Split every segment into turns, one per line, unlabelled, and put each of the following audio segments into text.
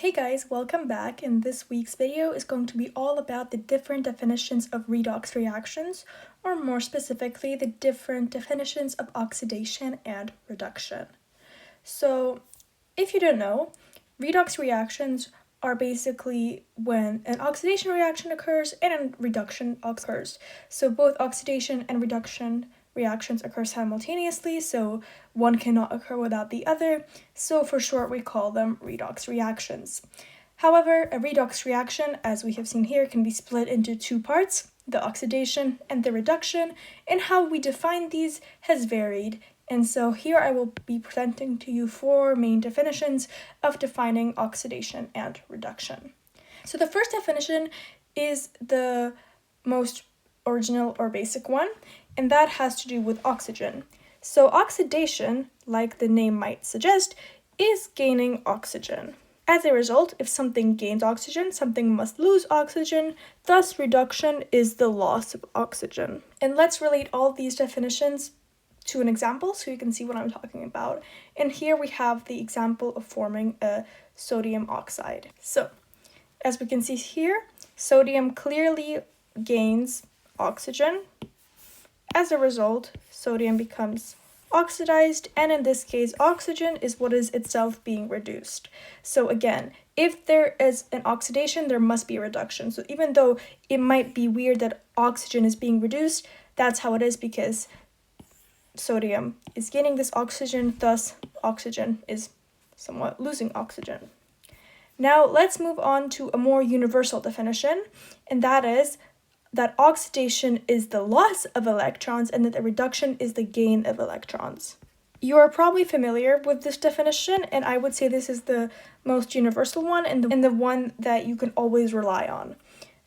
Hey guys, welcome back, and this week's video is going to be all about the different definitions of redox reactions, or more specifically, the different definitions of oxidation and reduction. So, if you don't know, redox reactions are basically when an oxidation reaction occurs and a reduction occurs. So both oxidation and reduction reactions occur simultaneously, so one cannot occur without the other, so for short we call them redox reactions. However, a redox reaction, as we have seen here, can be split into two parts, the oxidation and the reduction, and how we define these has varied. And so here I will be presenting to you four main definitions of defining oxidation and reduction. So the first definition is the most original or basic one, and that has to do with oxygen. So oxidation, like the name might suggest, is gaining oxygen. As a result, if something gains oxygen, something must lose oxygen, thus reduction is the loss of oxygen. And let's relate all these definitions to an example so you can see what I'm talking about. And here we have the example of forming a sodium oxide. So, as we can see here, sodium clearly gains oxygen. As a result, sodium becomes oxidized, and in this case, oxygen is what is itself being reduced. So again, if there is an oxidation, there must be a reduction. So even though it might be weird that oxygen is being reduced, that's how it is because sodium is gaining this oxygen, thus oxygen is somewhat losing oxygen. Now let's move on to a more universal definition, and that is that oxidation is the loss of electrons and that the reduction is the gain of electrons. You are probably familiar with this definition, and I would say this is the most universal one and the one that you can always rely on.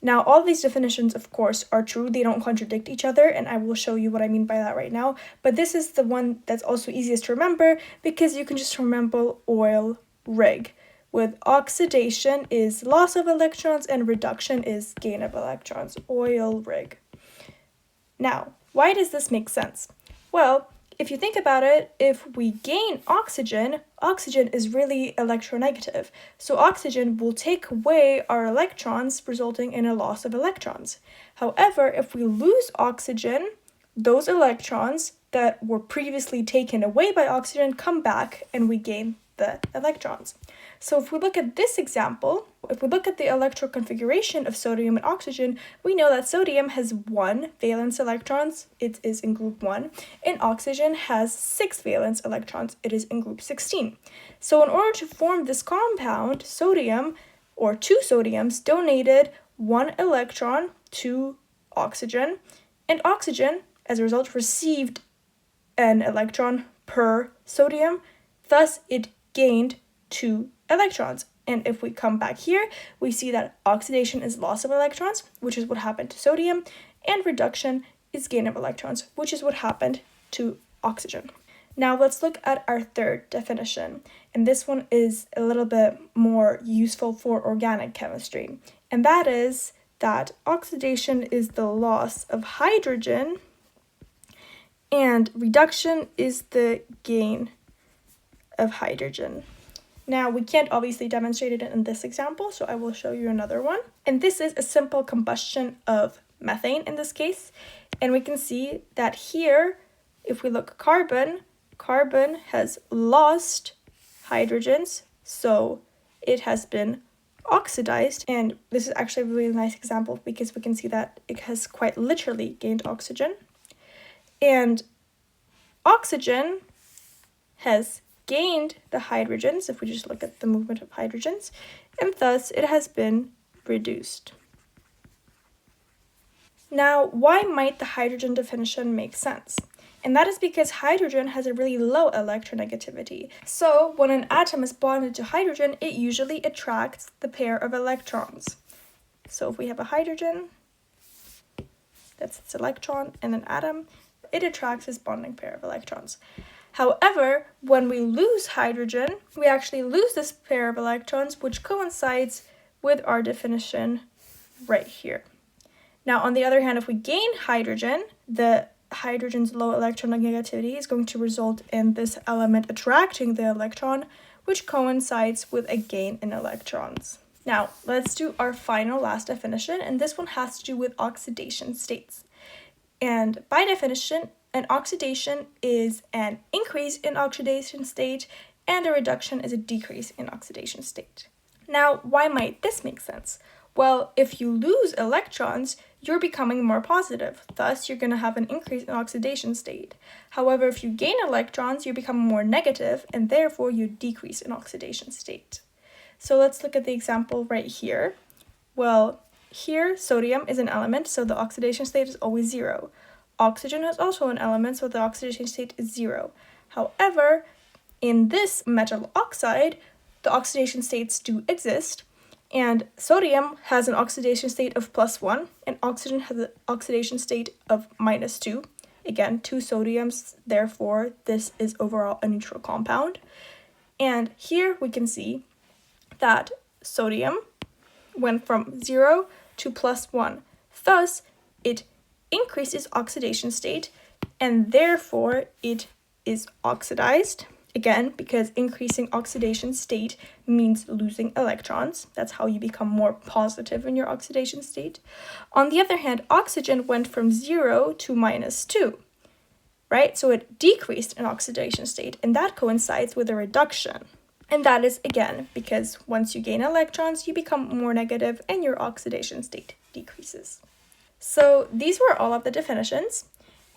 Now, all these definitions, of course, are true. They don't contradict each other, and I will show you what I mean by that right now. But this is the one that's also easiest to remember because you can just remember oil rig. With oxidation is loss of electrons and reduction is gain of electrons. Oil rig. Now, why does this make sense? Well, if you think about it, if we gain oxygen, oxygen is really electronegative. So oxygen will take away our electrons, resulting in a loss of electrons. However, if we lose oxygen, those electrons that were previously taken away by oxygen come back and we gain the electrons. So if we look at this example, if we look at the electroconfiguration of sodium and oxygen, we know that sodium has 1 valence electrons, it is in group 1, and oxygen has 6 valence electrons, it is in group 16. So in order to form this compound, sodium, or two sodiums, donated 1 electron to oxygen, and oxygen, as a result, received an electron per sodium, thus it gained 2 electrons. And if we come back here, we see that oxidation is loss of electrons, which is what happened to sodium, and reduction is gain of electrons, which is what happened to oxygen. Now let's look at our third definition, and this one is a little bit more useful for organic chemistry, and that is that oxidation is the loss of hydrogen and reduction is the gain of hydrogen. Now, we can't obviously demonstrate it in this example, so I will show you another one. And this is a simple combustion of methane in this case. And we can see that here, if we look carbon has lost hydrogens, so it has been oxidized. And this is actually a really nice example because we can see that it has quite literally gained oxygen. And oxygen has gained the hydrogens, if we just look at the movement of hydrogens, and thus it has been reduced. Now, why might the hydrogen definition make sense? And that is because hydrogen has a really low electronegativity. So when an atom is bonded to hydrogen, it usually attracts the pair of electrons. So if we have a hydrogen, that's its electron, and an atom, it attracts this bonding pair of electrons. However, when we lose hydrogen, we actually lose this pair of electrons, which coincides with our definition right here. Now, on the other hand, if we gain hydrogen, the hydrogen's low electronegativity is going to result in this element attracting the electron, which coincides with a gain in electrons. Now, let's do our final last definition, and this one has to do with oxidation states. And by definition, an oxidation is an increase in oxidation state, and a reduction is a decrease in oxidation state. Now, why might this make sense? Well, if you lose electrons, you're becoming more positive. Thus, you're going to have an increase in oxidation state. However, if you gain electrons, you become more negative, and therefore you decrease in oxidation state. So let's look at the example right here. Well, here sodium is an element, so the oxidation state is always 0. Oxygen is also an element, so the oxidation state is 0. However, in this metal oxide, the oxidation states do exist, and sodium has an oxidation state of +1, and oxygen has an oxidation state of -2. Again, 2 sodiums, therefore this is overall a neutral compound. And here we can see that sodium went from 0 to +1. Thus, it increases oxidation state, and therefore it is oxidized. Again, because increasing oxidation state means losing electrons. That's how you become more positive in your oxidation state. On the other hand, oxygen went from 0 to -2, right? So it decreased in oxidation state, and that coincides with a reduction. And that is, again, because once you gain electrons, you become more negative and your oxidation state decreases. So these were all of the definitions.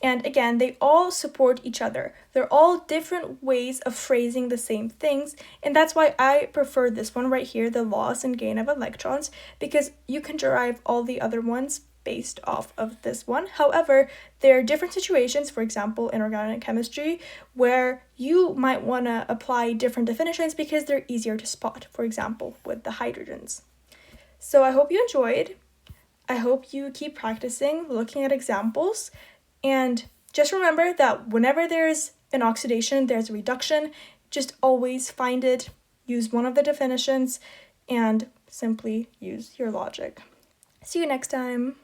And again, they all support each other. They're all different ways of phrasing the same things. And that's why I prefer this one right here, the loss and gain of electrons, because you can derive all the other ones based off of this one. However, there are different situations, for example, in organic chemistry, where you might want to apply different definitions because they're easier to spot, for example, with the hydrogens. So I hope you enjoyed. I hope you keep practicing, looking at examples. And just remember that whenever there's an oxidation, there's a reduction. Just always find it, use one of the definitions, and simply use your logic. See you next time.